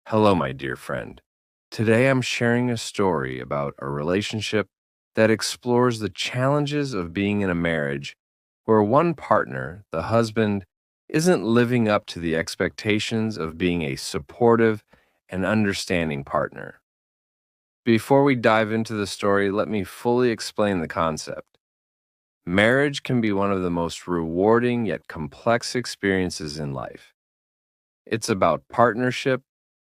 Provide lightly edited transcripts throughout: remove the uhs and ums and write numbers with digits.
Hello, my dear friend. Today I'm sharing a story about a relationship that explores the challenges of being in a marriage where one partner, the husband, isn't living up to the expectations of being a supportive and understanding partner. Before we dive into the story, let me fully explain the concept. Marriage can be one of the most rewarding yet complex experiences in life. It's about partnership,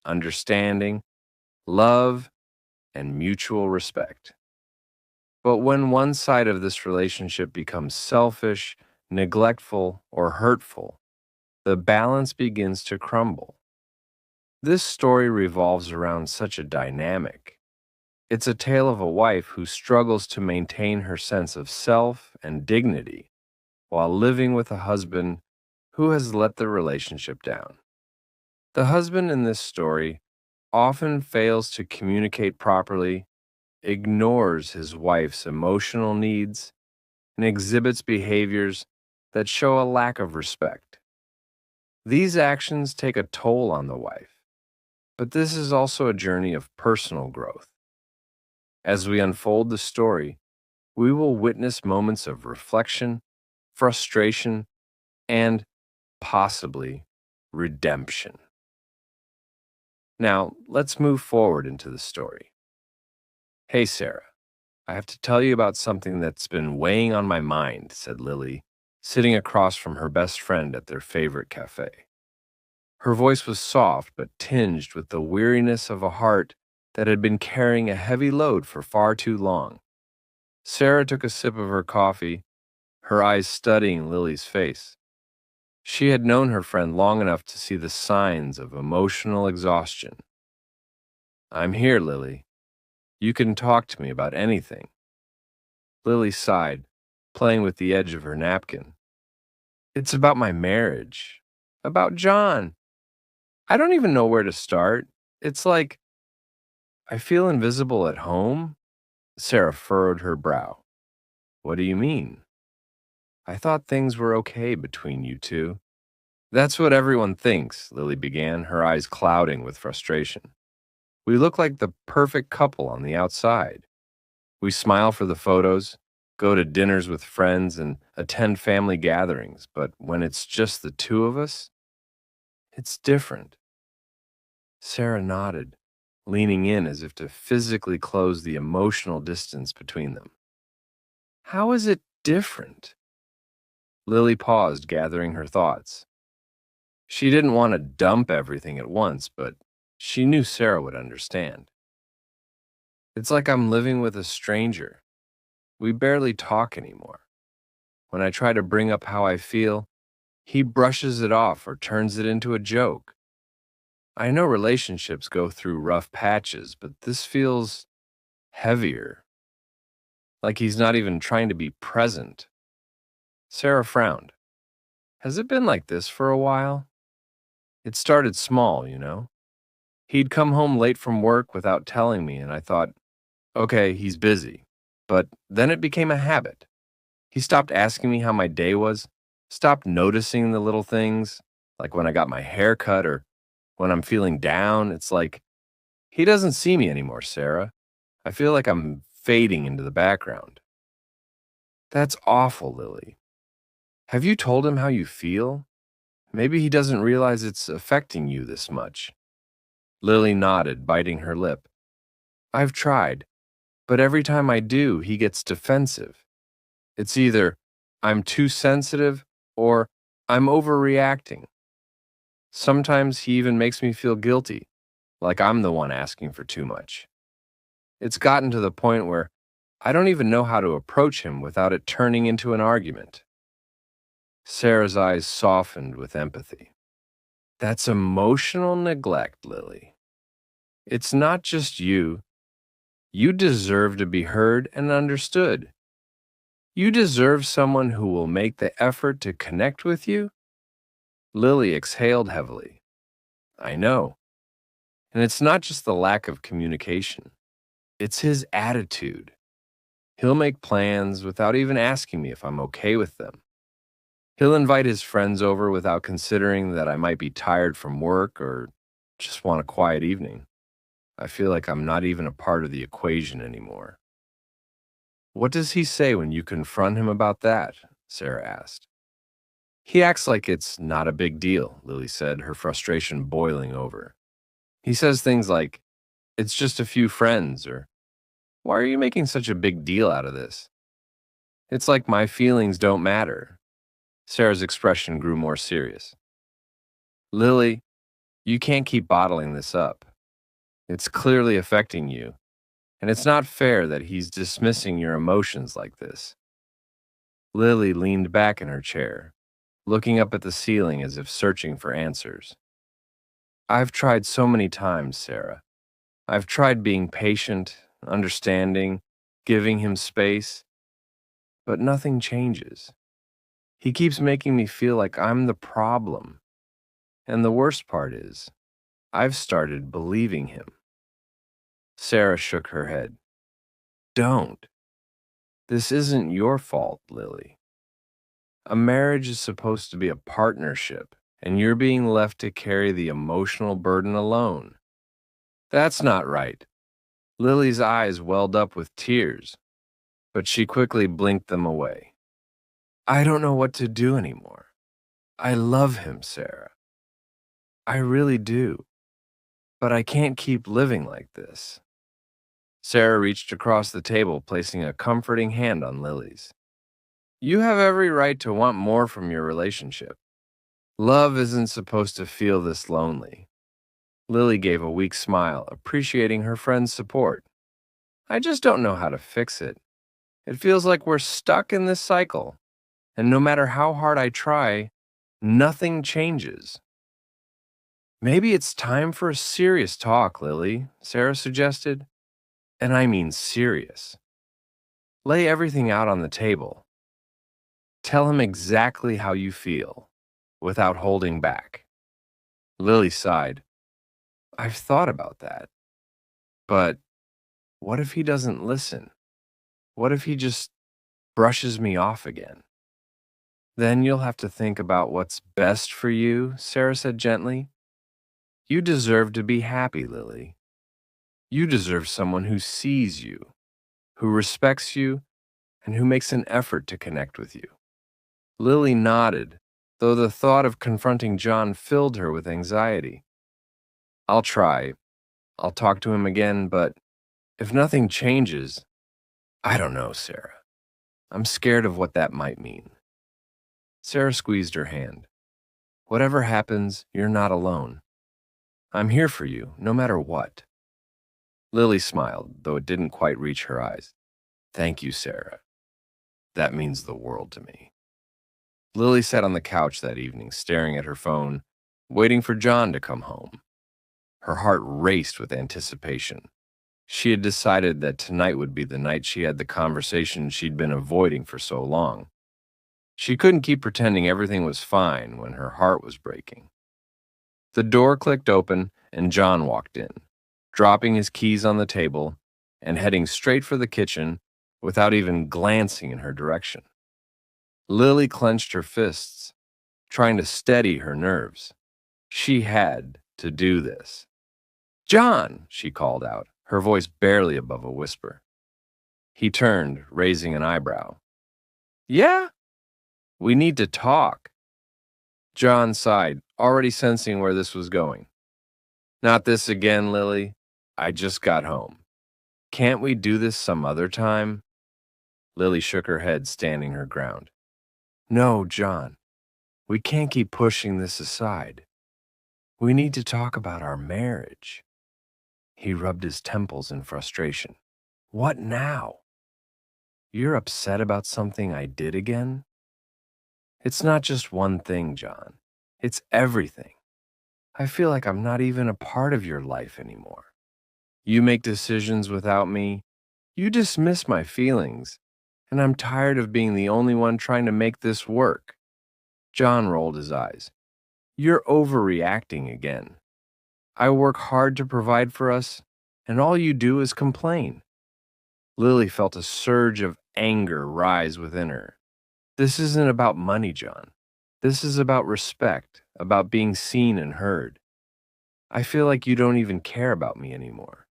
understanding, love, and mutual respect. But when one side of this relationship becomes selfish, neglectful, or hurtful, the balance begins to crumble. This story revolves around such a dynamic. It's a tale of a wife who struggles to maintain her sense of self and dignity while living with a husband who has let the relationship down. The husband in this story often fails to communicate properly, ignores his wife's emotional needs, and exhibits behaviors that show a lack of respect. These actions take a toll on the wife, but this is also a journey of personal growth. As we unfold the story, we will witness moments of reflection, frustration, and possibly redemption. Now, let's move forward into the story. Hey, Sarah. I have to tell you about something that's been weighing on my mind, said Lily, sitting across from her best friend at their favorite cafe. Her voice was soft but tinged with the weariness of a heart that had been carrying a heavy load for far too long. Sarah took a sip of her coffee, her eyes studying Lily's face. She had known her friend long enough to see the signs of emotional exhaustion. I'm here, Lily. You can talk to me about anything. Lily sighed, playing with the edge of her napkin. It's about my marriage. About John. I don't even know where to start. It's like I feel invisible at home. Sarah furrowed her brow. What do you mean? I thought things were okay between you two. That's what everyone thinks, Lily began, her eyes clouding with frustration. We look like the perfect couple on the outside. We smile for the photos, go to dinners with friends, and attend family gatherings, but when it's just the two of us, it's different. Sarah nodded, leaning in as if to physically close the emotional distance between them. How is it different? Lily paused, gathering her thoughts. She didn't want to dump everything at once, but she knew Sarah would understand. It's like I'm living with a stranger. We barely talk anymore. When I try to bring up how I feel, he brushes it off or turns it into a joke. I know relationships go through rough patches, but this feels heavier, like he's not even trying to be present. Sarah frowned. Has it been like this for a while? It started small, you know. He'd come home late from work without telling me, and I thought, okay, he's busy. But then it became a habit. He stopped asking me how my day was, stopped noticing the little things, like when I got my hair cut or when I'm feeling down. It's like he doesn't see me anymore, Sarah. I feel like I'm fading into the background. That's awful, Lily. Have you told him how you feel? Maybe he doesn't realize it's affecting you this much. Lily nodded, biting her lip. I've tried, but every time I do, he gets defensive. It's either I'm too sensitive or I'm overreacting. Sometimes he even makes me feel guilty, like I'm the one asking for too much. It's gotten to the point where I don't even know how to approach him without it turning into an argument. Sarah's eyes softened with empathy. That's emotional neglect, Lily. It's not just you. You deserve to be heard and understood. You deserve someone who will make the effort to connect with you. Lily exhaled heavily. I know. And it's not just the lack of communication. It's his attitude. He'll make plans without even asking me if I'm okay with them. He'll invite his friends over without considering that I might be tired from work or Just want a quiet evening. I feel like I'm not even a part of the equation anymore. What does he say when you confront him about that? Sarah asked. He acts like it's not a big deal, Lily said, her frustration boiling over. He says things like, it's just a few friends, or why are you making such a big deal out of this? It's like my feelings don't matter. Sarah's expression grew more serious. Lily, you can't keep bottling this up. It's clearly affecting you, and it's not fair that he's dismissing your emotions like this. Lily leaned back in her chair, looking up at the ceiling as if searching for answers. I've tried so many times, Sarah. I've tried being patient, understanding, giving him space, but nothing changes. He keeps making me feel like I'm the problem. And the worst part is, I've started believing him. Sarah shook her head. Don't. This isn't your fault, Lily. A marriage is supposed to be a partnership, and you're being left to carry the emotional burden alone. That's not right. Lily's eyes welled up with tears, but she quickly blinked them away. I don't know what to do anymore. I love him, Sarah. I really do. But I can't keep living like this. Sarah reached across the table, placing a comforting hand on Lily's. You have every right to want more from your relationship. Love isn't supposed to feel this lonely. Lily gave a weak smile, appreciating her friend's support. I just don't know how to fix it. It feels like we're stuck in this cycle, and no matter how hard I try, nothing changes. Maybe it's time for a serious talk, Lily, Sarah suggested. And I mean serious. Lay everything out on the table. Tell him exactly how you feel, without holding back. Lily sighed. I've thought about that. But what if he doesn't listen? What if he just brushes me off again? Then you'll have to think about what's best for you, Sarah said gently. You deserve to be happy, Lily. You deserve someone who sees you, who respects you, and who makes an effort to connect with you. Lily nodded, though the thought of confronting John filled her with anxiety. I'll try. I'll talk to him again, but if nothing changes, I don't know, Sarah. I'm scared of what that might mean. Sarah squeezed her hand. Whatever happens, you're not alone. I'm here for you, no matter what. Lily smiled, though it didn't quite reach her eyes. Thank you, Sarah. That means the world to me. Lily sat on the couch that evening, staring at her phone, waiting for John to come home. Her heart raced with anticipation. She had decided that tonight would be the night she had the conversation she'd been avoiding for so long. She couldn't keep pretending everything was fine when her heart was breaking. The door clicked open and John walked in, dropping his keys on the table and heading straight for the kitchen without even glancing in her direction. Lily clenched her fists, trying to steady her nerves. She had to do this. John, she called out, her voice barely above a whisper. He turned, raising an eyebrow. Yeah? We need to talk. John sighed, already sensing where this was going. Not this again, Lily. I just got home. Can't we do this some other time? Lily shook her head, standing her ground. No, John. We can't keep pushing this aside. We need to talk about our marriage. He rubbed his temples in frustration. What now? You're upset about something I did again? It's not just one thing, John. It's everything. I feel like I'm not even a part of your life anymore. You make decisions without me. You dismiss my feelings. And I'm tired of being the only one trying to make this work. John rolled his eyes. You're overreacting again. I work hard to provide for us, and all you do is complain. Lily felt a surge of anger rise within her. This isn't about money, John. This is about respect, about being seen and heard. I feel like you don't even care about me anymore.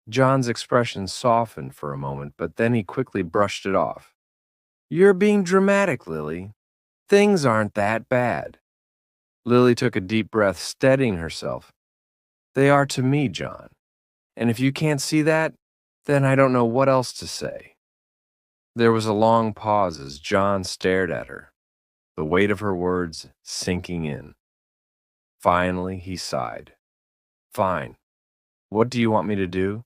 John's expression softened for a moment, but then he quickly brushed it off. You're being dramatic, Lily. Things aren't that bad. Lily took a deep breath, steadying herself. They are to me, John. And if you can't see that, then I don't know what else to say. There was a long pause as John stared at her, the weight of her words sinking in. Finally, he sighed. Fine. What do you want me to do?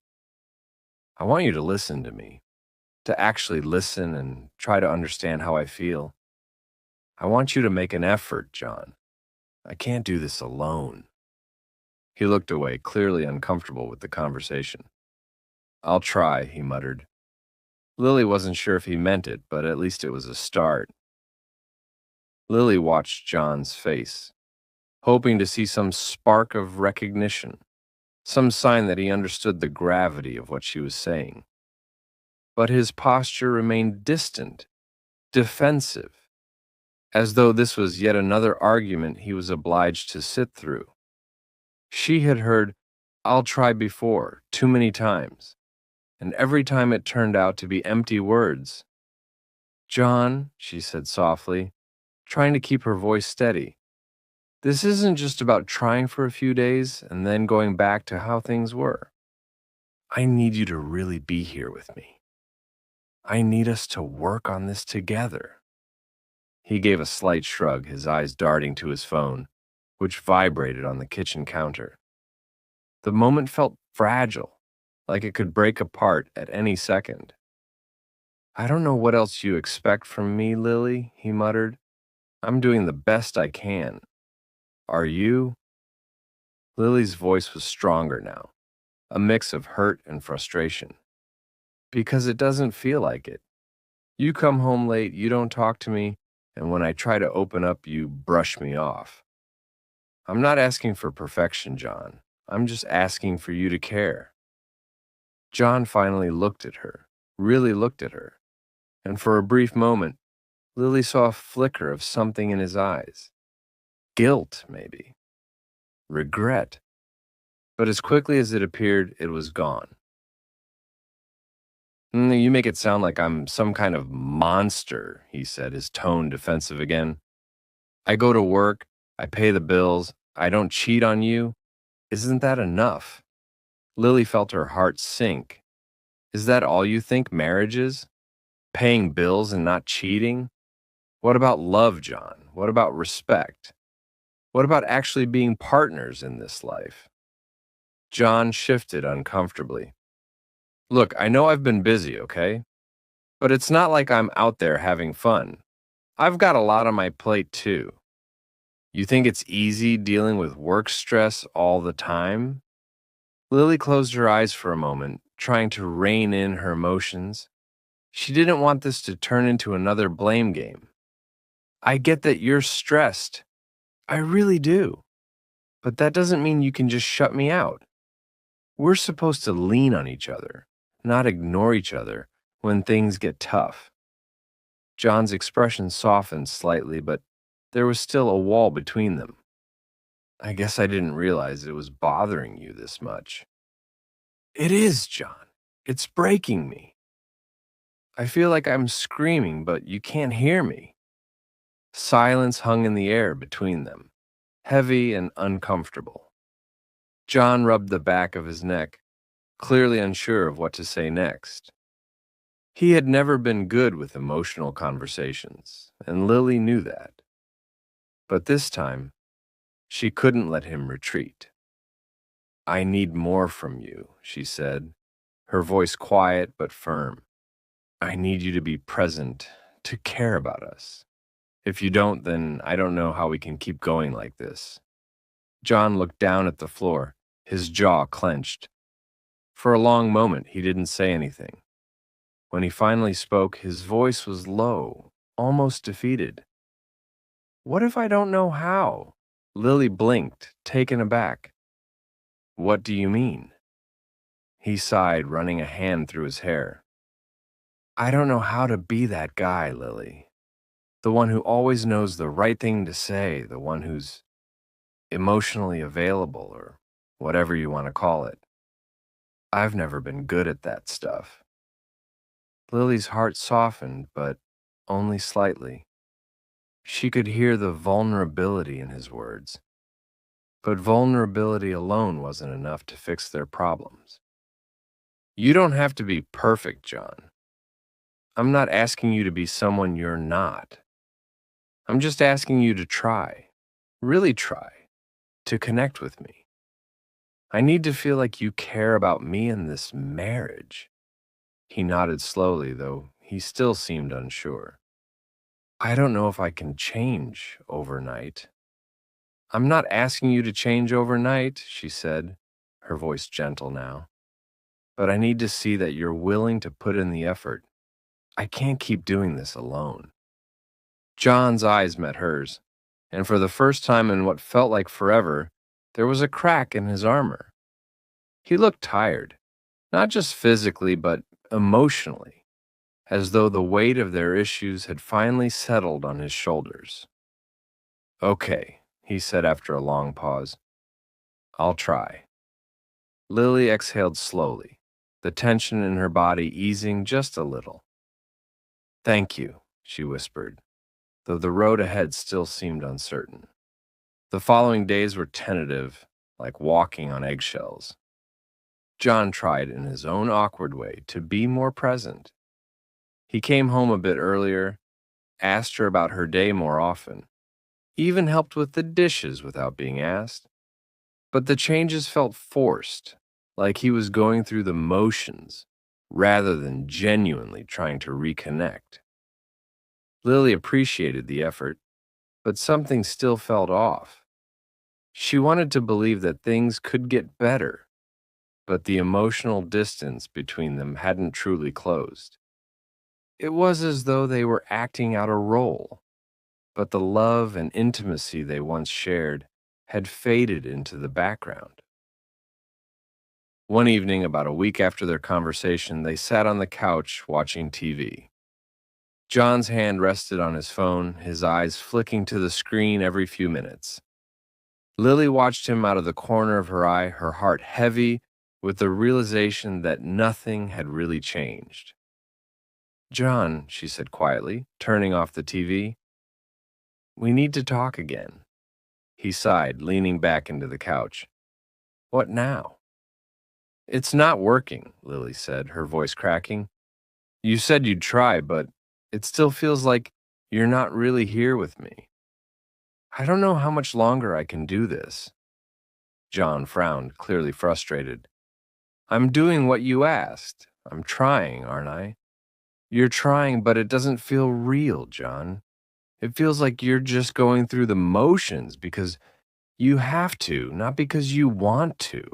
I want you to listen to me, to actually listen and try to understand how I feel. I want you to make an effort, John. I can't do this alone. He looked away, clearly uncomfortable with the conversation. I'll try, he muttered. Lily wasn't sure if he meant it, but at least it was a start. Lily watched John's face, hoping to see some spark of recognition, some sign that he understood the gravity of what she was saying. But his posture remained distant, defensive, as though this was yet another argument he was obliged to sit through. She had heard, I'll try before, too many times, and every time it turned out to be empty words. John, she said softly, trying to keep her voice steady, this isn't just about trying for a few days and then going back to how things were. I need you to really be here with me. I need us to work on this together. He gave a slight shrug, his eyes darting to his phone, which vibrated on the kitchen counter. The moment felt fragile, like it could break apart at any second. I don't know what else you expect from me, Lily, he muttered. I'm doing the best I can. Are you? Lily's voice was stronger now, a mix of hurt and frustration. Because it doesn't feel like it. You come home late, you don't talk to me, and when I try to open up, you brush me off. I'm not asking for perfection, John. I'm just asking for you to care. John finally looked at her, really looked at her, and for a brief moment, Lily saw a flicker of something in his eyes. Guilt, maybe. Regret. But as quickly as it appeared, it was gone. You make it sound like I'm some kind of monster, he said, his tone defensive again. I go to work, I pay the bills, I don't cheat on you. Isn't that enough? Lily felt her heart sink. Is that all you think marriage is? Paying bills and not cheating? What about love, John? What about respect? What about actually being partners in this life? John shifted uncomfortably. Look, I know I've been busy, okay? But it's not like I'm out there having fun. I've got a lot on my plate, too. You think it's easy dealing with work stress all the time? Lily closed her eyes for a moment, trying to rein in her emotions. She didn't want this to turn into another blame game. I get that you're stressed. I really do. But that doesn't mean you can just shut me out. We're supposed to lean on each other, not ignore each other when things get tough. John's expression softened slightly, but there was still a wall between them. I guess I didn't realize it was bothering you this much. It is, John. It's breaking me. I feel like I'm screaming, but you can't hear me. Silence hung in the air between them, heavy and uncomfortable. John rubbed the back of his neck, clearly unsure of what to say next. He had never been good with emotional conversations, and Lily knew that. But this time, she couldn't let him retreat. I need more from you, she said, her voice quiet but firm. I need you to be present, to care about us. If you don't, then I don't know how we can keep going like this. John looked down at the floor, his jaw clenched. For a long moment, he didn't say anything. When he finally spoke, his voice was low, almost defeated. What if I don't know how? Lily blinked, taken aback. What do you mean? He sighed, running a hand through his hair. I don't know how to be that guy, Lily. The one who always knows the right thing to say, the one who's... emotionally available, or whatever you want to call it. I've never been good at that stuff. Lily's heart softened, but only slightly. She could hear the vulnerability in his words, but vulnerability alone wasn't enough to fix their problems. You don't have to be perfect, John. I'm not asking you to be someone you're not. I'm just asking you to try, really try, to connect with me. I need to feel like you care about me and this marriage. He nodded slowly, though he still seemed unsure. I don't know if I can change overnight. I'm not asking you to change overnight, she said, her voice gentle now. But I need to see that you're willing to put in the effort. I can't keep doing this alone. John's eyes met hers, and for the first time in what felt like forever, there was a crack in his armor. He looked tired, not just physically, but emotionally, as though the weight of their issues had finally settled on his shoulders. Okay, he said after a long pause. I'll try. Lily exhaled slowly, the tension in her body easing just a little. Thank you, she whispered, though the road ahead still seemed uncertain. The following days were tentative, like walking on eggshells. John tried in his own awkward way to be more present. He came home a bit earlier, asked her about her day more often, even helped with the dishes without being asked. But the changes felt forced, like he was going through the motions rather than genuinely trying to reconnect. Lily appreciated the effort, but something still felt off. She wanted to believe that things could get better, but the emotional distance between them hadn't truly closed. It was as though they were acting out a role, but the love and intimacy they once shared had faded into the background. One evening, about a week after their conversation, they sat on the couch watching TV. John's hand rested on his phone, his eyes flicking to the screen every few minutes. Lily watched him out of the corner of her eye, her heart heavy with the realization that nothing had really changed. John, she said quietly, turning off the TV, we need to talk again. He sighed, leaning back into the couch. What now? It's not working, Lily said, her voice cracking. You said you'd try, but it still feels like you're not really here with me. I don't know how much longer I can do this. John frowned, clearly frustrated. I'm doing what you asked. I'm trying, aren't I? You're trying, but it doesn't feel real, John. It feels like you're just going through the motions because you have to, not because you want to.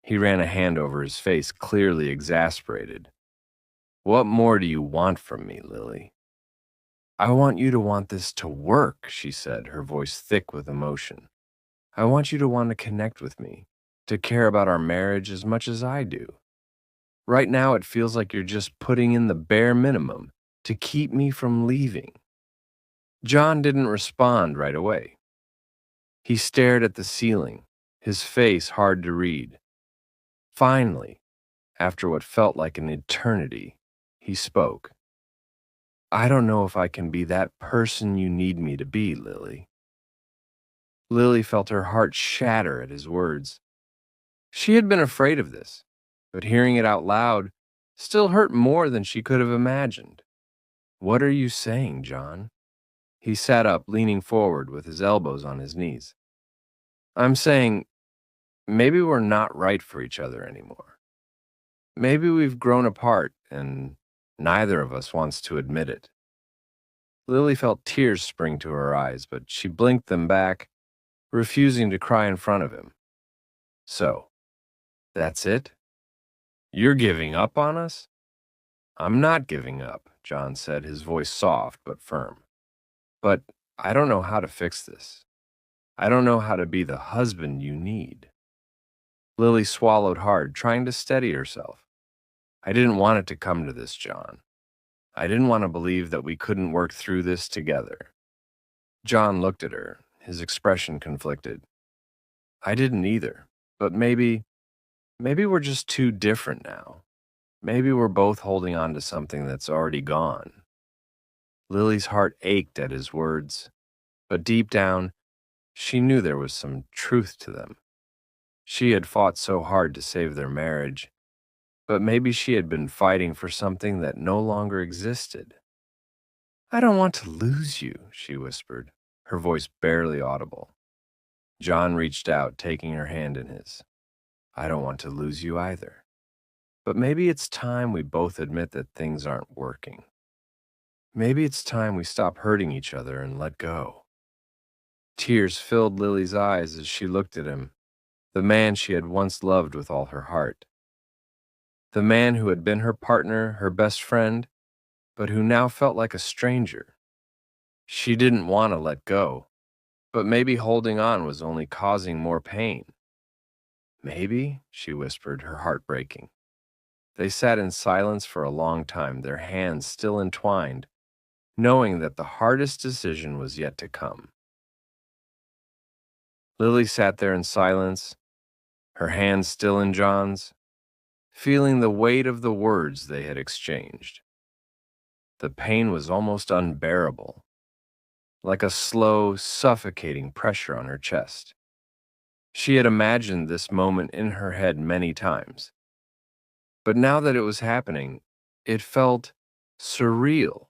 He ran a hand over his face, clearly exasperated. What more do you want from me, Lily? I want you to want this to work, she said, her voice thick with emotion. I want you to want to connect with me, to care about our marriage as much as I do. Right now, it feels like you're just putting in the bare minimum to keep me from leaving. John didn't respond right away. He stared at the ceiling, his face hard to read. Finally, after what felt like an eternity, he spoke. I don't know if I can be that person you need me to be, Lily. Lily felt her heart shatter at his words. She had been afraid of this, but hearing it out loud still hurt more than she could have imagined. What are you saying, John? He sat up, leaning forward with his elbows on his knees. I'm saying maybe we're not right for each other anymore. Maybe we've grown apart and neither of us wants to admit it. Lily felt tears spring to her eyes, but she blinked them back, refusing to cry in front of him. So, that's it? You're giving up on us? I'm not giving up, John said, his voice soft but firm. But I don't know how to fix this. I don't know how to be the husband you need. Lily swallowed hard, trying to steady herself. I didn't want it to come to this, John. I didn't want to believe that we couldn't work through this together. John looked at her, his expression conflicted. I didn't either, but maybe we're just too different now. Maybe we're both holding on to something that's already gone. Lily's heart ached at his words, but deep down, she knew there was some truth to them. She had fought so hard to save their marriage, but maybe she had been fighting for something that no longer existed. I don't want to lose you, she whispered, her voice barely audible. John reached out, taking her hand in his. I don't want to lose you either. But maybe it's time we both admit that things aren't working. Maybe it's time we stop hurting each other and let go. Tears filled Lily's eyes as she looked at him, the man she had once loved with all her heart. The man who had been her partner, her best friend, but who now felt like a stranger. She didn't want to let go, but maybe holding on was only causing more pain. Maybe, she whispered, her heart breaking. They sat in silence for a long time, their hands still entwined, knowing that the hardest decision was yet to come. Lily sat there in silence, her hands still in John's, feeling the weight of the words they had exchanged. The pain was almost unbearable, like a slow, suffocating pressure on her chest. She had imagined this moment in her head many times, but now that it was happening, it felt surreal.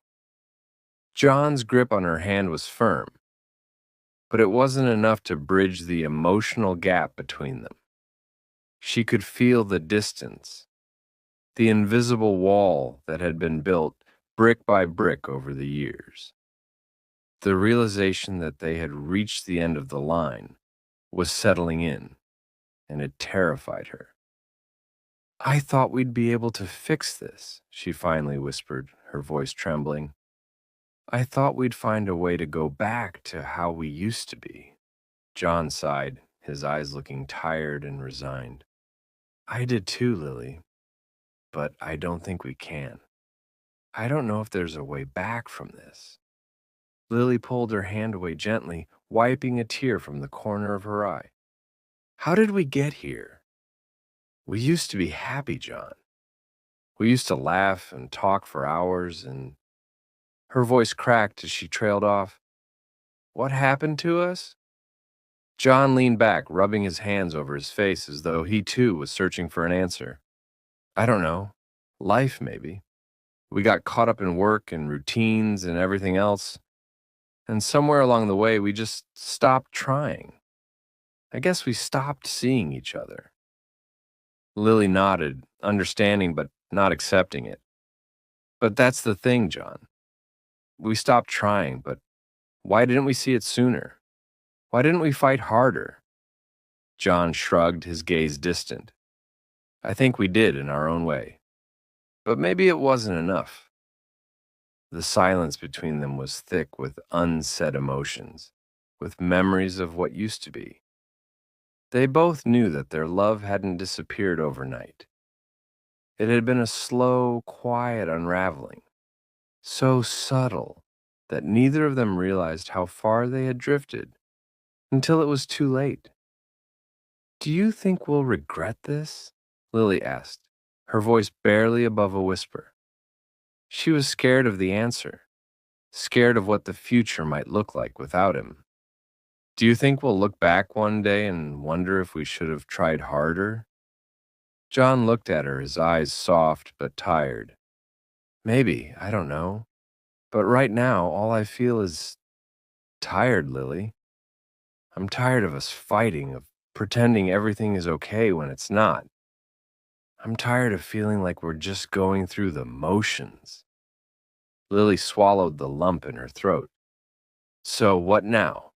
John's grip on her hand was firm, but it wasn't enough to bridge the emotional gap between them. She could feel the distance, the invisible wall that had been built brick by brick over the years. The realization that they had reached the end of the line was settling in, and it terrified her. I thought we'd be able to fix this, she finally whispered, her voice trembling. I thought we'd find a way to go back to how we used to be. John sighed, his eyes looking tired and resigned. I did too, Lily, but I don't think we can. I don't know if there's a way back from this. Lily pulled her hand away gently, wiping a tear from the corner of her eye. How did we get here? We used to be happy, John. We used to laugh and talk for hours, and her voice cracked as she trailed off. What happened to us? John leaned back, rubbing his hands over his face as though he too was searching for an answer. I don't know. Life, maybe. We got caught up in work and routines and everything else, and somewhere along the way we just stopped trying. I guess we stopped seeing each other. Lily nodded, understanding but not accepting it. But that's the thing, John. We stopped trying, but why didn't we see it sooner? Why didn't we fight harder? John shrugged, his gaze distant. I think we did in our own way. But maybe it wasn't enough. The silence between them was thick with unsaid emotions, with memories of what used to be. They both knew that their love hadn't disappeared overnight. It had been a slow, quiet unraveling, so subtle that neither of them realized how far they had drifted until it was too late. Do you think we'll regret this? Lily asked, her voice barely above a whisper. She was scared of the answer, scared of what the future might look like without him. Do you think we'll look back one day and wonder if we should have tried harder? John looked at her, his eyes soft but tired. Maybe, I don't know. But right now, all I feel is tired, Lily. I'm tired of us fighting, of pretending everything is okay when it's not. I'm tired of feeling like we're just going through the motions. Lily swallowed the lump in her throat. So what now?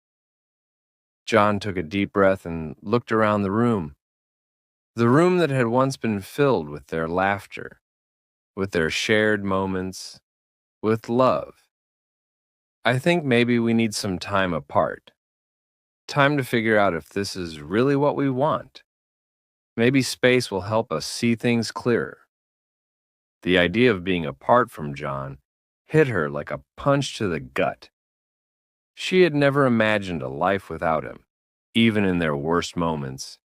John took a deep breath and looked around the room. The room that had once been filled with their laughter, with their shared moments, with love. I think maybe we need some time apart. Time to figure out if this is really what we want. Maybe space will help us see things clearer. The idea of being apart from John hit her like a punch to the gut. She had never imagined a life without him, even in their worst moments.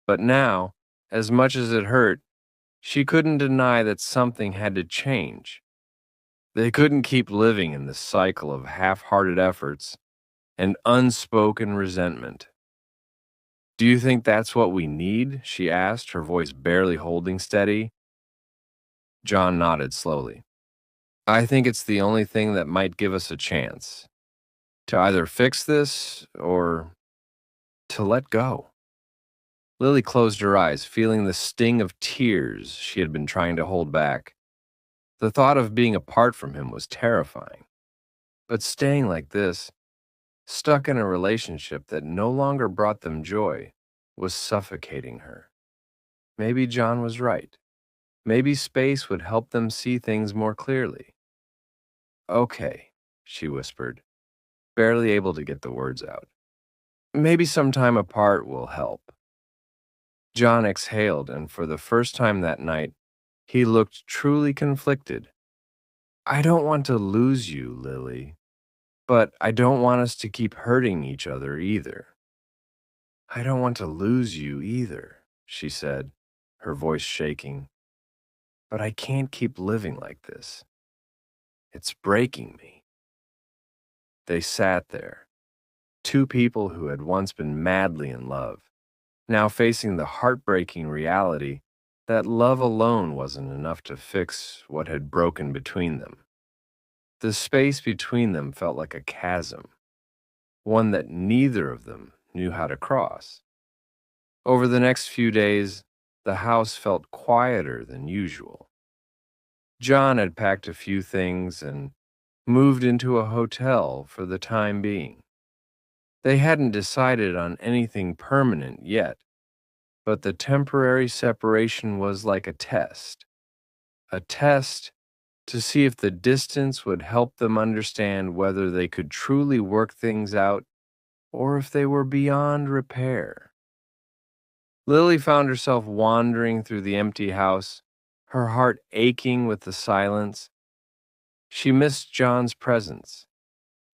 But now, as much as it hurt, she couldn't deny that something had to change. They couldn't keep living in this cycle of half-hearted efforts and unspoken resentment. "Do you think that's what we need?" she asked, her voice barely holding steady. John nodded slowly. "I think it's the only thing that might give us a chance. To either fix this or to let go." Lily closed her eyes, feeling the sting of tears she had been trying to hold back. The thought of being apart from him was terrifying. But staying like this, stuck in a relationship that no longer brought them joy, was suffocating her. Maybe John was right. Maybe space would help them see things more clearly. "Okay," she whispered, barely able to get the words out. "Maybe some time apart will help." John exhaled, and for the first time that night, he looked truly conflicted. "I don't want to lose you, Lily, but I don't want us to keep hurting each other either." "I don't want to lose you either," she said, her voice shaking. "But I can't keep living like this. It's breaking me." They sat there, two people who had once been madly in love, now facing the heartbreaking reality that love alone wasn't enough to fix what had broken between them. The space between them felt like a chasm, one that neither of them knew how to cross. Over the next few days, the house felt quieter than usual. John had packed a few things and moved into a hotel for the time being. They hadn't decided on anything permanent yet, but the temporary separation was like a test to see if the distance would help them understand whether they could truly work things out or if they were beyond repair. Lily found herself wandering through the empty house, her heart aching with the silence. She missed John's presence,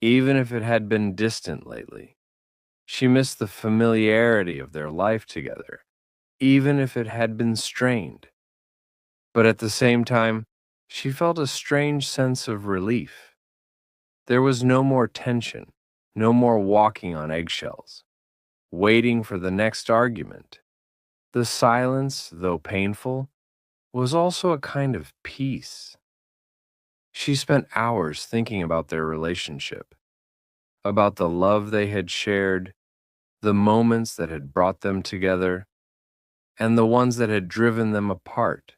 even if it had been distant lately. She missed the familiarity of their life together, even if it had been strained. But at the same time, she felt a strange sense of relief. There was no more tension, no more walking on eggshells, waiting for the next argument. The silence, though painful, was also a kind of peace. She spent hours thinking about their relationship, about the love they had shared, the moments that had brought them together, and the ones that had driven them apart.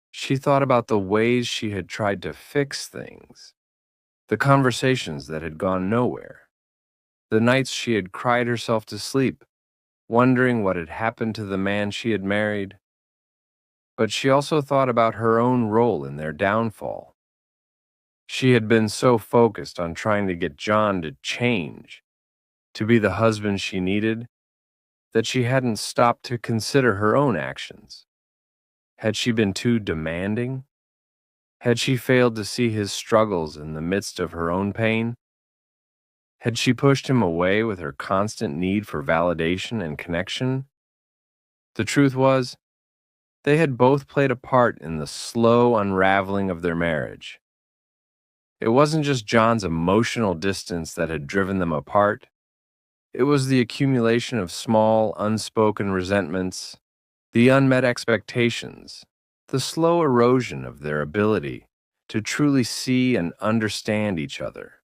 She thought about the ways she had tried to fix things, the conversations that had gone nowhere, the nights she had cried herself to sleep, wondering what had happened to the man she had married. But she also thought about her own role in their downfall. She had been so focused on trying to get John to change, to be the husband she needed, that she hadn't stopped to consider her own actions. Had she been too demanding? Had she failed to see his struggles in the midst of her own pain? Had she pushed him away with her constant need for validation and connection? The truth was, they had both played a part in the slow unraveling of their marriage. It wasn't just John's emotional distance that had driven them apart. It was the accumulation of small, unspoken resentments, the unmet expectations, the slow erosion of their ability to truly see and understand each other.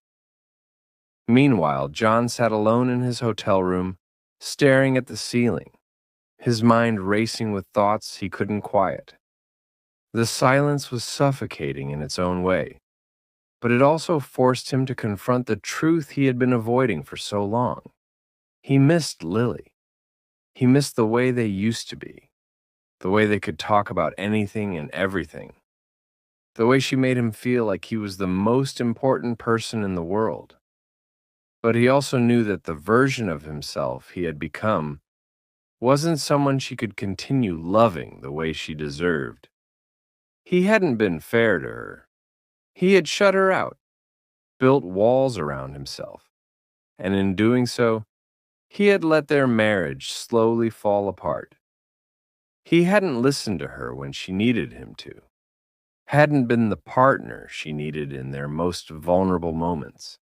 Meanwhile, John sat alone in his hotel room, staring at the ceiling, his mind racing with thoughts he couldn't quiet. The silence was suffocating in its own way, but it also forced him to confront the truth he had been avoiding for so long. He missed Lily. He missed the way they used to be, the way they could talk about anything and everything, the way she made him feel like he was the most important person in the world. But he also knew that the version of himself he had become wasn't someone she could continue loving the way she deserved. He hadn't been fair to her. He had shut her out, built walls around himself, and in doing so, he had let their marriage slowly fall apart. He hadn't listened to her when she needed him to, hadn't been the partner she needed in their most vulnerable moments.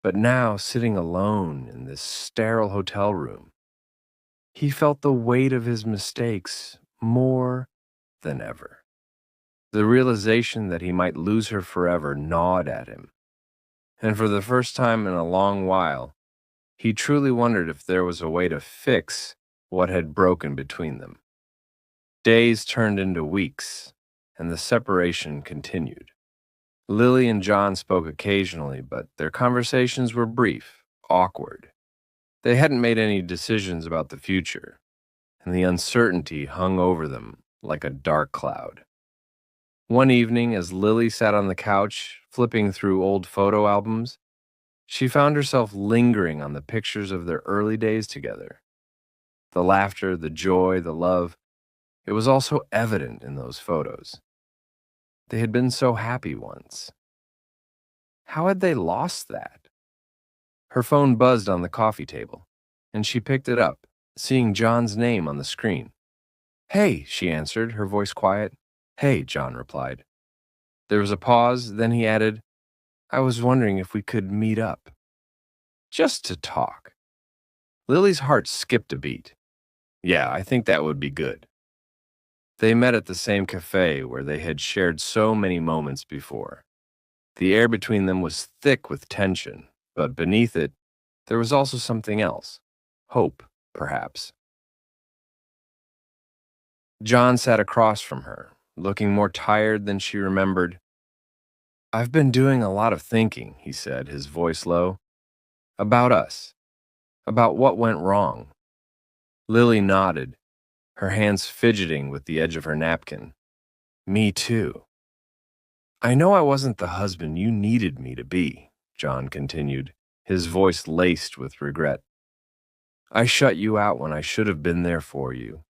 But now, sitting alone in this sterile hotel room, he felt the weight of his mistakes more than ever. The realization that he might lose her forever gnawed at him, and for the first time in a long while, he truly wondered if there was a way to fix what had broken between them. Days turned into weeks, and the separation continued. Lily and John spoke occasionally, but their conversations were brief, awkward. They hadn't made any decisions about the future, and the uncertainty hung over them like a dark cloud. One evening, as Lily sat on the couch, flipping through old photo albums, she found herself lingering on the pictures of their early days together. The laughter, the joy, the love, it was all so evident in those photos. They had been so happy once. How had they lost that? Her phone buzzed on the coffee table, and she picked it up, seeing John's name on the screen. "Hey," she answered, her voice quiet. "Hey," John replied. There was a pause, then he added, "I was wondering if we could meet up. Just to talk." Lily's heart skipped a beat. "Yeah, I think that would be good." They met at the same cafe where they had shared so many moments before. The air between them was thick with tension, but beneath it, there was also something else. Hope, perhaps. John sat across from her, looking more tired than she remembered. "I've been doing a lot of thinking," he said, his voice low. "About us. About what went wrong." Lily nodded, her hands fidgeting with the edge of her napkin. "Me too." "I know I wasn't the husband you needed me to be," John continued, his voice laced with regret. "I shut you out when I should have been there for you.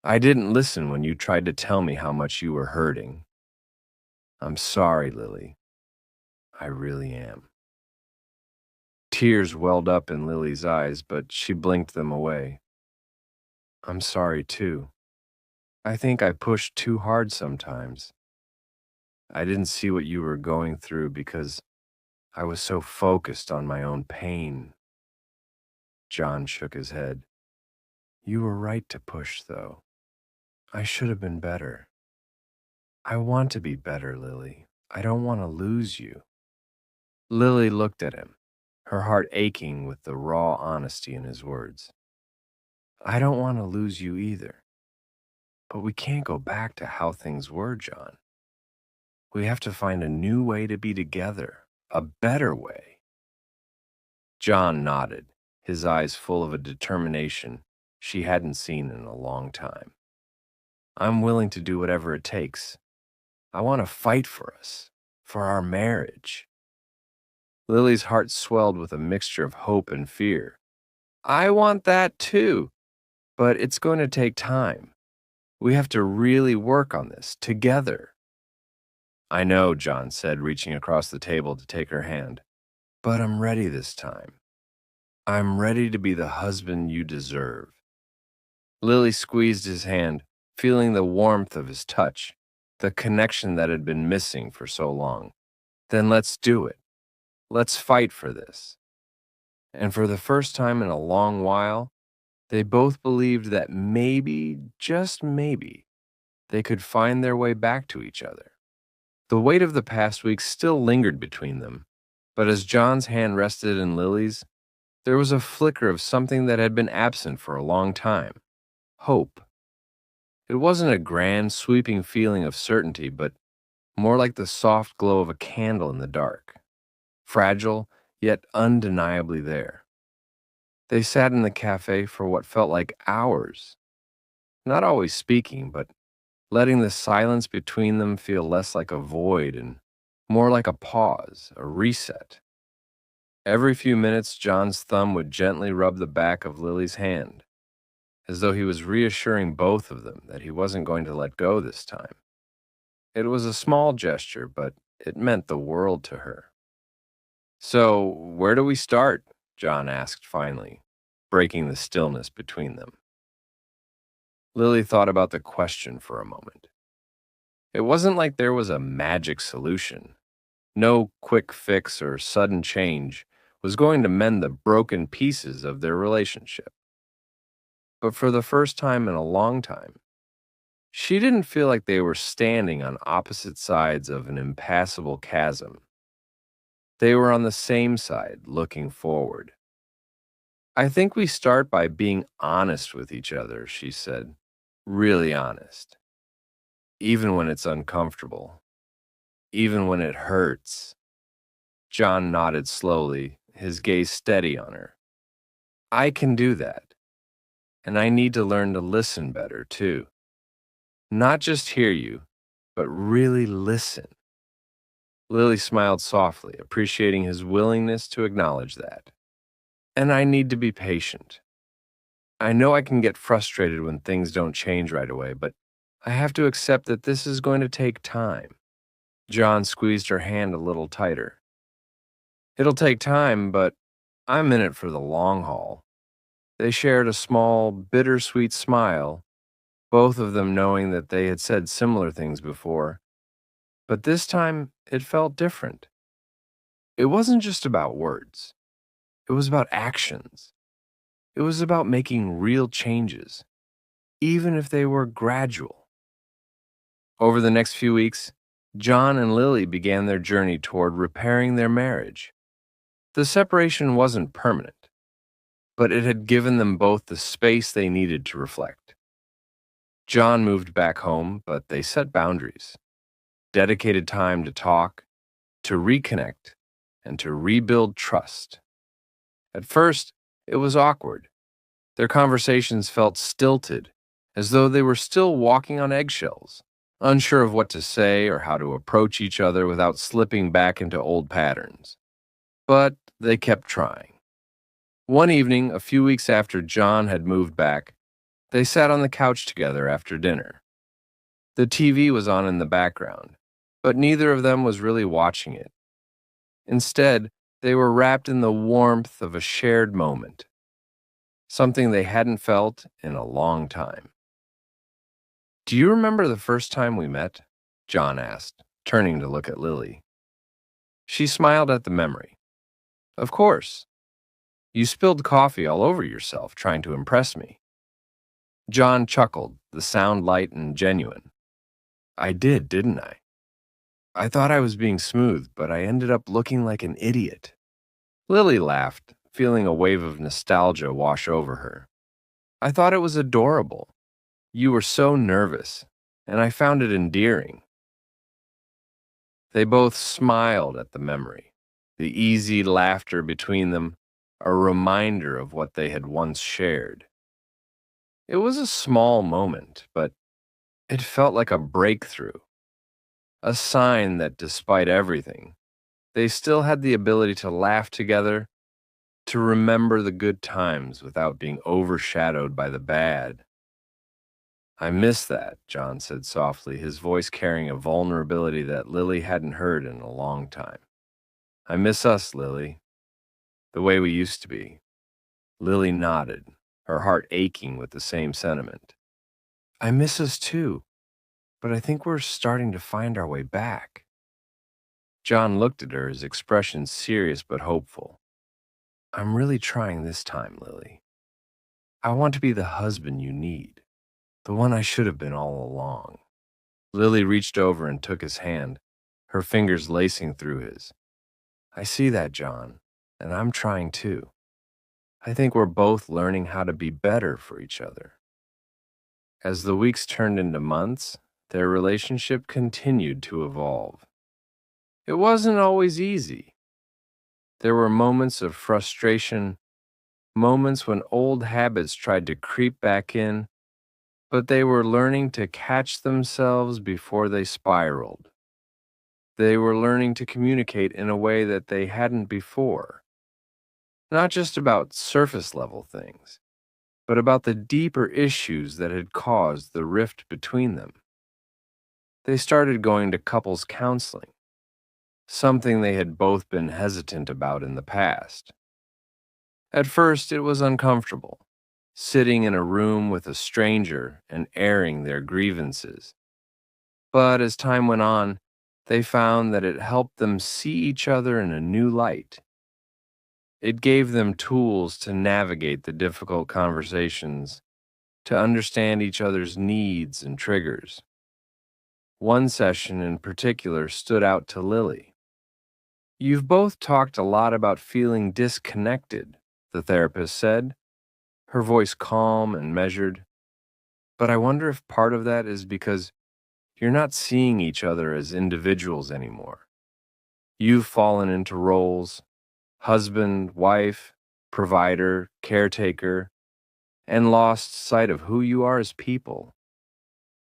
I didn't listen when you tried to tell me how much you were hurting. I'm sorry, Lily. I really am." Tears welled up in Lily's eyes, but she blinked them away. "I'm sorry, too. I think I pushed too hard sometimes. I didn't see what you were going through because I was so focused on my own pain." John shook his head. "You were right to push, though. I should have been better. I want to be better, Lily. I don't want to lose you." Lily looked at him, her heart aching with the raw honesty in his words. "I don't want to lose you either. But we can't go back to how things were, John. We have to find a new way to be together, a better way." John nodded, his eyes full of a determination she hadn't seen in a long time. "I'm willing to do whatever it takes. I want to fight for us, for our marriage." Lily's heart swelled with a mixture of hope and fear. "I want that too, but it's going to take time. We have to really work on this together." "I know," John said, reaching across the table to take her hand. "But I'm ready this time. I'm ready to be the husband you deserve." Lily squeezed his hand, feeling the warmth of his touch, the connection that had been missing for so long. "Then let's do it. Let's fight for this." And for the first time in a long while, they both believed that maybe, just maybe, they could find their way back to each other. The weight of the past week still lingered between them, but as John's hand rested in Lily's, there was a flicker of something that had been absent for a long time: hope. It wasn't a grand, sweeping feeling of certainty, but more like the soft glow of a candle in the dark, fragile, yet undeniably there. They sat in the cafe for what felt like hours, not always speaking, but letting the silence between them feel less like a void and more like a pause, a reset. Every few minutes, John's thumb would gently rub the back of Lily's hand, as though he was reassuring both of them that he wasn't going to let go this time. It was a small gesture, but it meant the world to her. So, where do we start? John asked finally, breaking the stillness between them. Lily thought about the question for a moment. It wasn't like there was a magic solution. No quick fix or sudden change was going to mend the broken pieces of their relationship. But for the first time in a long time, she didn't feel like they were standing on opposite sides of an impassable chasm. They were on the same side, looking forward. I think we start by being honest with each other, she said. Really honest. Even when it's uncomfortable. Even when it hurts. John nodded slowly, his gaze steady on her. I can do that. And I need to learn to listen better, too. Not just hear you, but really listen. Lily smiled softly, appreciating his willingness to acknowledge that. And I need to be patient. I know I can get frustrated when things don't change right away, but I have to accept that this is going to take time. John squeezed her hand a little tighter. It'll take time, but I'm in it for the long haul. They shared a small, bittersweet smile, both of them knowing that they had said similar things before. But this time, it felt different. It wasn't just about words. It was about actions. It was about making real changes, even if they were gradual. Over the next few weeks, John and Lily began their journey toward repairing their marriage. The separation wasn't permanent, but it had given them both the space they needed to reflect. John moved back home, but they set boundaries, dedicated time to talk, to reconnect, and to rebuild trust. At first, it was awkward. Their conversations felt stilted, as though they were still walking on eggshells, unsure of what to say or how to approach each other without slipping back into old patterns. But they kept trying. One evening, a few weeks after John had moved back, they sat on the couch together after dinner. The TV was on in the background, but neither of them was really watching it. Instead, they were wrapped in the warmth of a shared moment, something they hadn't felt in a long time. Do you remember the first time we met? John asked, turning to look at Lily. She smiled at the memory. Of course. You spilled coffee all over yourself trying to impress me. John chuckled, the sound light and genuine. I did, didn't I? I thought I was being smooth, but I ended up looking like an idiot. Lily laughed, feeling a wave of nostalgia wash over her. I thought it was adorable. You were so nervous, and I found it endearing. They both smiled at the memory, the easy laughter between them, a reminder of what they had once shared. It was a small moment, but it felt like a breakthrough, a sign that despite everything, they still had the ability to laugh together, to remember the good times without being overshadowed by the bad. I miss that, John said softly, his voice carrying a vulnerability that Lily hadn't heard in a long time. I miss us, Lily, the way we used to be. Lily nodded, her heart aching with the same sentiment. I miss us too, but I think we're starting to find our way back. John looked at her, his expression serious but hopeful. I'm really trying this time, Lily. I want to be the husband you need, the one I should have been all along. Lily reached over and took his hand, her fingers lacing through his. I see that, John, and I'm trying too. I think we're both learning how to be better for each other. As the weeks turned into months, their relationship continued to evolve. It wasn't always easy. There were moments of frustration, moments when old habits tried to creep back in, but they were learning to catch themselves before they spiraled. They were learning to communicate in a way that they hadn't before. Not just about surface level things, but about the deeper issues that had caused the rift between them. They started going to couples counseling, something they had both been hesitant about in the past. At first, it was uncomfortable, sitting in a room with a stranger and airing their grievances. But as time went on, they found that it helped them see each other in a new light. It gave them tools to navigate the difficult conversations, to understand each other's needs and triggers. One session in particular stood out to Lily. "You've both talked a lot about feeling disconnected," the therapist said, her voice calm and measured. "But I wonder if part of that is because you're not seeing each other as individuals anymore. You've fallen into roles: husband, wife, provider, caretaker, and lost sight of who you are as people."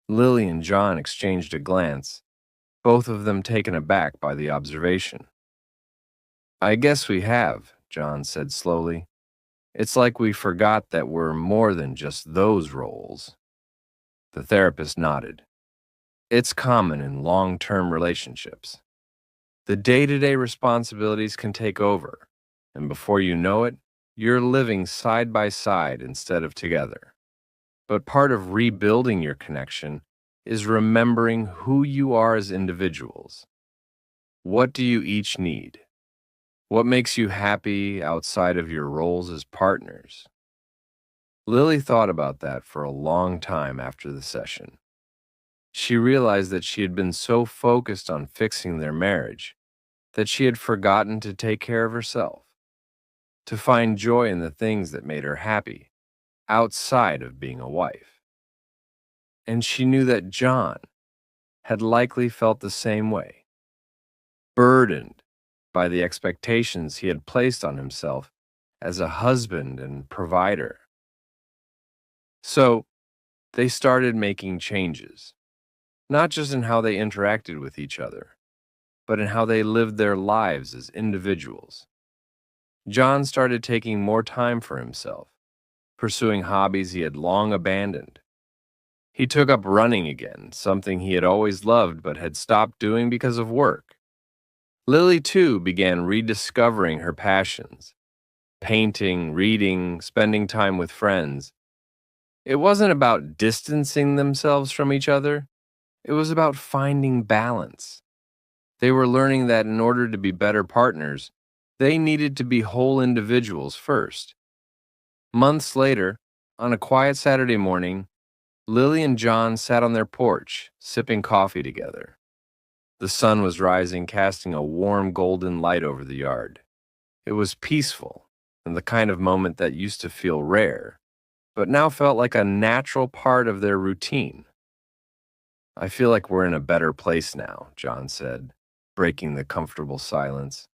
Lily and John exchanged a glance, both of them taken aback by the observation. "I guess we have," John said slowly. "It's like we forgot that we're more than just those roles." The therapist nodded. "It's common in long-term relationships. The day-to-day responsibilities can take over, and before you know it, you're living side by side instead of together. But part of rebuilding your connection is remembering who you are as individuals. What do you each need? What makes you happy outside of your roles as partners?" Lily thought about that for a long time after the session. She realized that she had been so focused on fixing their marriage that she had forgotten to take care of herself, to find joy in the things that made her happy outside of being a wife. And she knew that John had likely felt the same way, burdened by the expectations he had placed on himself as a husband and provider. So they started making changes, not just in how they interacted with each other, but in how they lived their lives as individuals. John started taking more time for himself, pursuing hobbies he had long abandoned. He took up running again, something he had always loved but had stopped doing because of work. Lily, too, began rediscovering her passions: painting, reading, spending time with friends. It wasn't about distancing themselves from each other, it was about finding balance. They were learning that in order to be better partners, they needed to be whole individuals first. Months later, on a quiet Saturday morning, Lily and John sat on their porch, sipping coffee together. The sun was rising, casting a warm golden light over the yard. It was peaceful, and the kind of moment that used to feel rare, but now felt like a natural part of their routine. "I feel like we're in a better place now," John said, breaking the comfortable silence.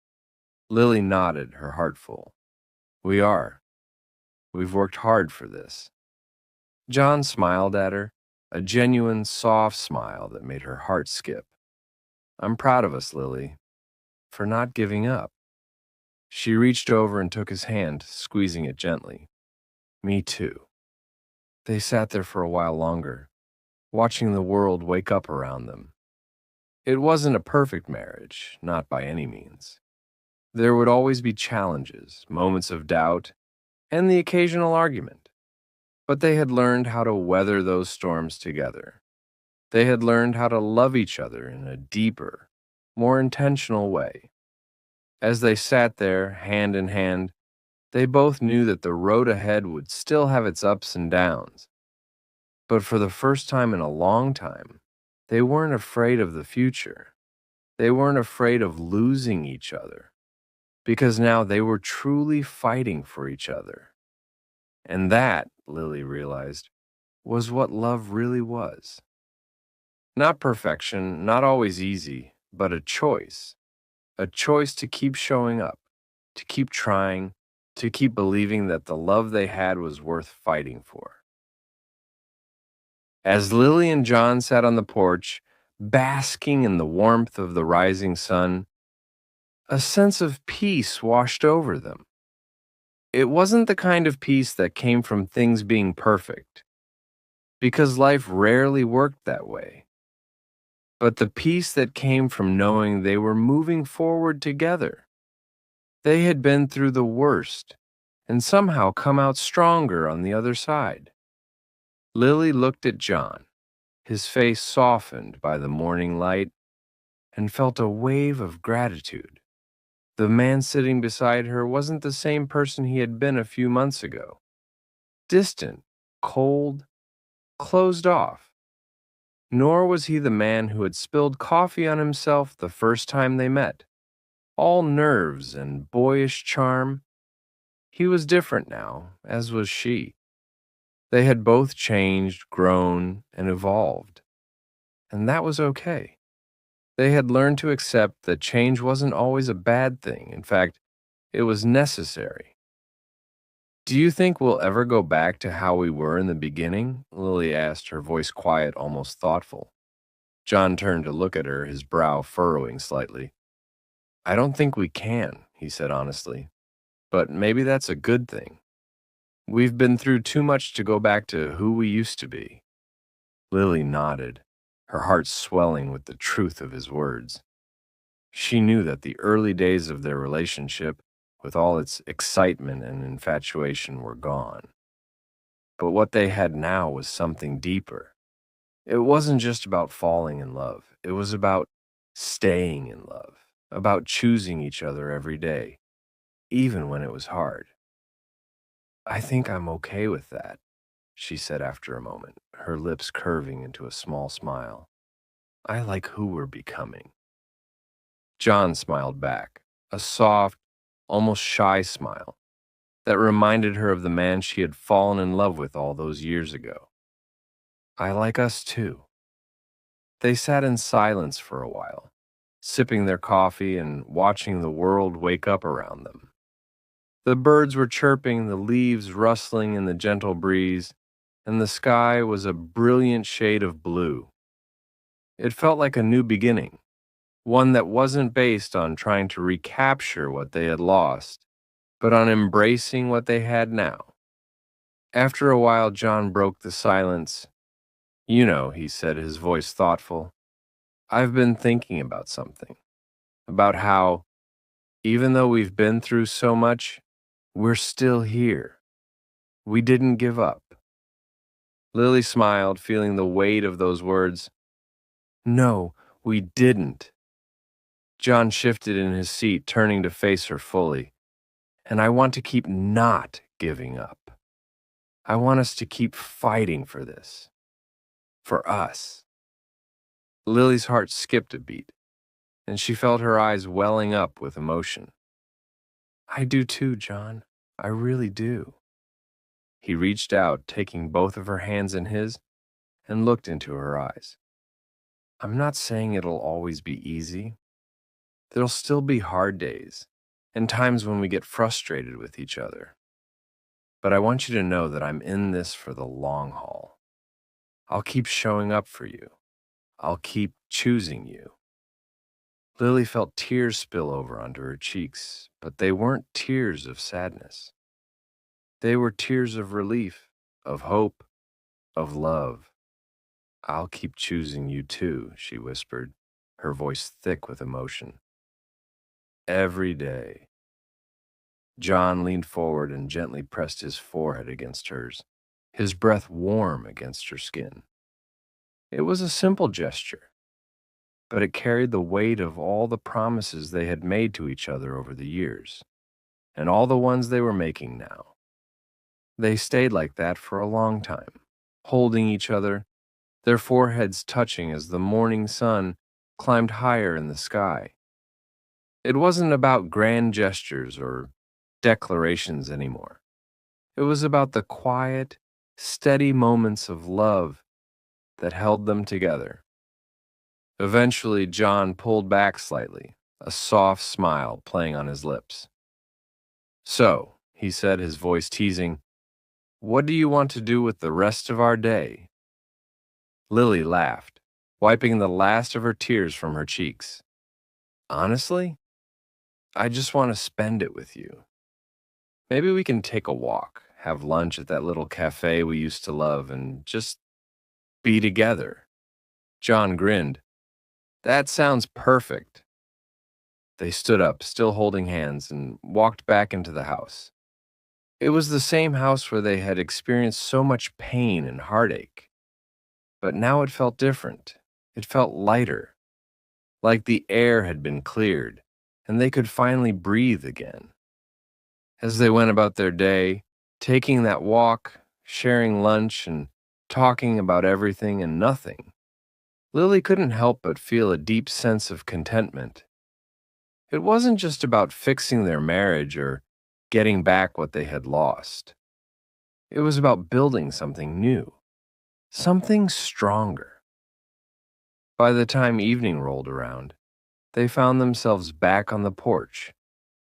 Lily nodded, her heart full. "We are. We've worked hard for this." John smiled at her, a genuine, soft smile that made her heart skip. "I'm proud of us, Lily, for not giving up." She reached over and took his hand, squeezing it gently. "Me too." They sat there for a while longer, watching the world wake up around them. It wasn't a perfect marriage, not by any means. There would always be challenges, moments of doubt, and the occasional argument. But they had learned how to weather those storms together. They had learned how to love each other in a deeper, more intentional way. As they sat there, hand in hand, they both knew that the road ahead would still have its ups and downs. But for the first time in a long time, they weren't afraid of the future. They weren't afraid of losing each other, because now they were truly fighting for each other. And that, Lily realized, was what love really was. Not perfection, not always easy, but a choice. A choice to keep showing up, to keep trying, to keep believing that the love they had was worth fighting for. As Lily and John sat on the porch, basking in the warmth of the rising sun, a sense of peace washed over them. It wasn't the kind of peace that came from things being perfect, because life rarely worked that way. but the peace that came from knowing they were moving forward together. They had been through the worst and somehow come out stronger on the other side. Lily looked at John, his face softened by the morning light, and felt a wave of gratitude. The man sitting beside her wasn't the same person he had been a few months ago. Distant, cold, closed off. Nor was he the man who had spilled coffee on himself the first time they met. All nerves and boyish charm. He was different now, as was she. They had both changed, grown, and evolved. And that was okay. They had learned to accept that change wasn't always a bad thing. In fact, it was necessary. Do you think we'll ever go back to how we were in the beginning? Lily asked, her voice quiet, almost thoughtful. John turned to look at her, his brow furrowing slightly. I don't think we can, he said honestly. But maybe that's a good thing. We've been through too much to go back to who we used to be. Lily nodded, her heart swelling with the truth of his words. She knew that the early days of their relationship, with all its excitement and infatuation, were gone. But what they had now was something deeper. It wasn't just about falling in love. It was about staying in love, about choosing each other every day, even when it was hard. I think I'm okay with that, she said after a moment, her lips curving into a small smile. I like who we're becoming. John smiled back, a soft, almost shy smile that reminded her of the man she had fallen in love with all those years ago. I like us too. They sat in silence for a while, sipping their coffee and watching the world wake up around them. The birds were chirping, the leaves rustling in the gentle breeze, and the sky was a brilliant shade of blue. It felt like a new beginning, one that wasn't based on trying to recapture what they had lost, but on embracing what they had now. After a while, John broke the silence. You know, he said, his voice thoughtful, I've been thinking about something, about how, even though we've been through so much, we're still here. We didn't give up. Lily smiled, feeling the weight of those words. No, we didn't. John shifted in his seat, turning to face her fully. And I want to keep not giving up. I want us to keep fighting for this. For us. Lily's heart skipped a beat, and she felt her eyes welling up with emotion. I do too, John. I really do. He reached out, taking both of her hands in his, and looked into her eyes. I'm not saying it'll always be easy. There'll still be hard days, and times when we get frustrated with each other. But I want you to know that I'm in this for the long haul. I'll keep showing up for you. I'll keep choosing you. Lily felt tears spill over onto her cheeks, but they weren't tears of sadness. They were tears of relief, of hope, of love. I'll keep choosing you too, she whispered, her voice thick with emotion. Every day. John leaned forward and gently pressed his forehead against hers, his breath warm against her skin. It was a simple gesture, but it carried the weight of all the promises they had made to each other over the years, and all the ones they were making now. They stayed like that for a long time, holding each other, their foreheads touching as the morning sun climbed higher in the sky. It wasn't about grand gestures or declarations anymore. It was about the quiet, steady moments of love that held them together. Eventually, John pulled back slightly, a soft smile playing on his lips. So, he said, his voice teasing, what do you want to do with the rest of our day? Lily laughed, wiping the last of her tears from her cheeks. Honestly, I just want to spend it with you. Maybe we can take a walk, have lunch at that little cafe we used to love, and just be together. John grinned. That sounds perfect. They stood up, still holding hands, and walked back into the house. It was the same house where they had experienced so much pain and heartache. But now it felt different. It felt lighter, like the air had been cleared, and they could finally breathe again. As they went about their day, taking that walk, sharing lunch, and talking about everything and nothing, Lily couldn't help but feel a deep sense of contentment. It wasn't just about fixing their marriage or getting back what they had lost. It was about building something new, something stronger. By the time evening rolled around, they found themselves back on the porch,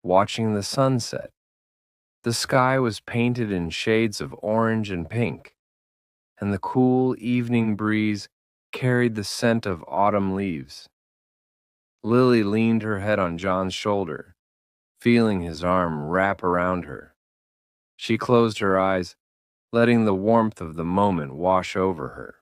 watching the sunset. The sky was painted in shades of orange and pink, and the cool evening breeze carried the scent of autumn leaves. Lily leaned her head on John's shoulder, feeling his arm wrap around her. She closed her eyes, letting the warmth of the moment wash over her.